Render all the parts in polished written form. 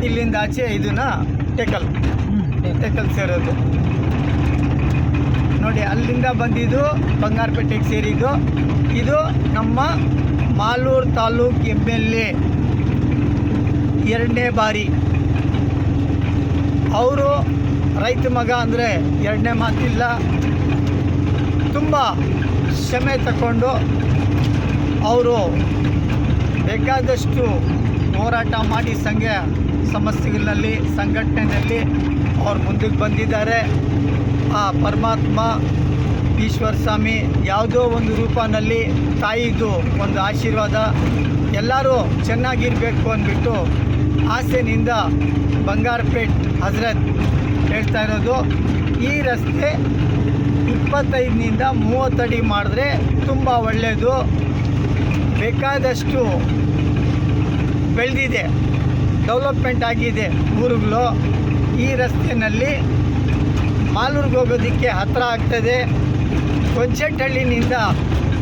ಇಲ್ಲಿಂದ ಆಚೆ ಇದನ್ನ ಟೆಕಲ್ ಸೇರೋದು ನೋಡಿ. ಅಲ್ಲಿಂದ ಬಂದಿದ್ದು ಬಂಗಾರಪೇಟೆಗೆ ಸೇರಿದ್ದು. ಇದು ನಮ್ಮ ಮಾಲೂರು ತಾಲೂಕು MLA 2ನೇ ಬಾರಿ. ಅವರು ರೈತ ಮಗ ಅಂದರೆ 2ನೇ ಮಾತಿಲ್ಲ. ತುಂಬ ಶ್ರಮೆ ತಗೊಂಡು ಅವರು ಬೇಕಾದಷ್ಟು ಹೋರಾಟ ಮಾಡಿ ಸಮಸ್ಯೆಗಳಲ್ಲಿ ಸಂಘಟನೆಯಲ್ಲಿ ಅವ್ರು ಮುಂದಕ್ಕೆ ಬಂದಿದ್ದಾರೆ. ಆ ಪರಮಾತ್ಮ ಈಶ್ವರ ಸ್ವಾಮಿ ಯಾವುದೋ ಒಂದು ರೂಪದಲ್ಲಿ ತಾಯಿದು ಒಂದು ಆಶೀರ್ವಾದ, ಎಲ್ಲರೂ ಚೆನ್ನಾಗಿರಬೇಕು ಅಂದ್ಬಿಟ್ಟು ಆಸೆನಿಂದ ಬಂಗಾರಪೇಟ್ ಹಜರತ್ ಹೇಳ್ತಾ ಇರೋದು. ಈ ರಸ್ತೆ 25ನಿಂದ 30 ಅಡಿ ಮಾಡಿದ್ರೆ ತುಂಬ ಒಳ್ಳೆಯದು. ಬೇಕಾದಷ್ಟು ಬೆಳೆದಿದೆ, ಡೆವಲಪ್ಮೆಂಟ್ ಆಗಿದೆ ಊರುಗಳು. ಈ ರಸ್ತೆಯಲ್ಲಿ ಮಾಲೂರಿಗೆ ಹೋಗೋದಕ್ಕೆ ಹತ್ತಿರ ಆಗ್ತದೆ. ಕೊಂಚಟ್ಟಹಳ್ಳಿನಿಂದ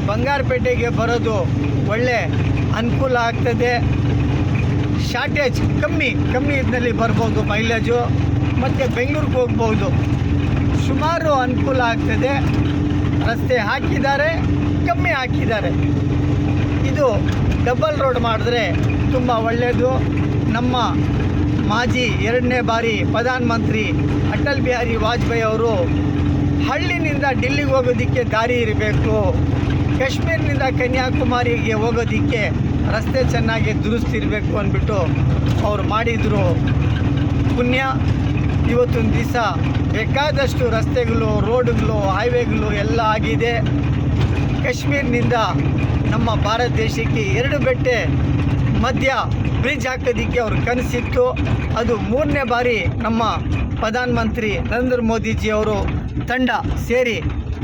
ಬಂಗಾರಪೇಟೆಗೆ ಬರೋದು ಒಳ್ಳೆ ಅನುಕೂಲ ಆಗ್ತದೆ. ಶಾರ್ಟೇಜ್ ಕಮ್ಮಿ ಇದರಲ್ಲಿ ಬರ್ಬೋದು ಮೈಲೇಜು, ಮತ್ತು ಬೆಂಗಳೂರಿಗೆ ಹೋಗ್ಬೋದು. ಸುಮಾರು ಅನುಕೂಲ ಆಗ್ತದೆ. ರಸ್ತೆ ಹಾಕಿದ್ದಾರೆ, ಕಮ್ಮಿ ಹಾಕಿದ್ದಾರೆ. ಇದು ಡಬಲ್ ರೋಡ್ ಮಾಡಿದ್ರೆ ತುಂಬ ಒಳ್ಳೆಯದು. ನಮ್ಮ ಮಾಜಿ 2ನೇ ಬಾರಿ ಪ್ರಧಾನಮಂತ್ರಿ ಅಟಲ್ ಬಿಹಾರಿ ವಾಜಪೇಯಿ ಅವರು ಹಳ್ಳಿನಿಂದ ಡೆಲ್ಲಿಗೆ ಹೋಗೋದಕ್ಕೆ ದಾರಿ ಇರಬೇಕು, ಕಾಶ್ಮೀರನಿಂದ ಕನ್ಯಾಕುಮಾರಿಗೆ ಹೋಗೋದಕ್ಕೆ ರಸ್ತೆ ಚೆನ್ನಾಗಿ ದುರಸ್ತಿರಬೇಕು ಅಂದ್ಬಿಟ್ಟು ಅವ್ರು ಮಾಡಿದರು ಪುಣ್ಯ. ಇವತ್ತೊಂದು ದಿವಸ ಬೇಕಾದಷ್ಟು ರಸ್ತೆಗಳು, ರೋಡ್ಗಳು, ಹೈವೇಗಳು ಎಲ್ಲ ಆಗಿದೆ. ಕಾಶ್ಮೀರನಿಂದ ನಮ್ಮ ಭಾರತ ದೇಶಕ್ಕೆ 2 ಬೆಟ್ಟೆ ಮಧ್ಯ ಬ್ರಿಡ್ಜ್ ಹಾಕೋದಕ್ಕೆ ಅವ್ರ ಕನಸಿತ್ತು. ಅದು 3ನೇ ಬಾರಿ ನಮ್ಮ ಪ್ರಧಾನಮಂತ್ರಿ ನರೇಂದ್ರ ಮೋದಿಜಿಯವರು ತಂಡ ಸೇರಿ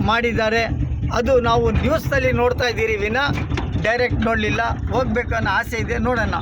ಮಾಡಿದ್ದಾರೆ. ಅದು ನಾವು ನ್ಯೂಸ್ನಲ್ಲಿ ನೋಡ್ತಾ ಇದ್ದೀರಿ ವಿನ ಡೈರೆಕ್ಟ್ ನೋಡಲಿಲ್ಲ. ಹೋಗ್ಬೇಕನ್ನೋ ಆಸೆ ಇದೆ, ನೋಡೋಣ.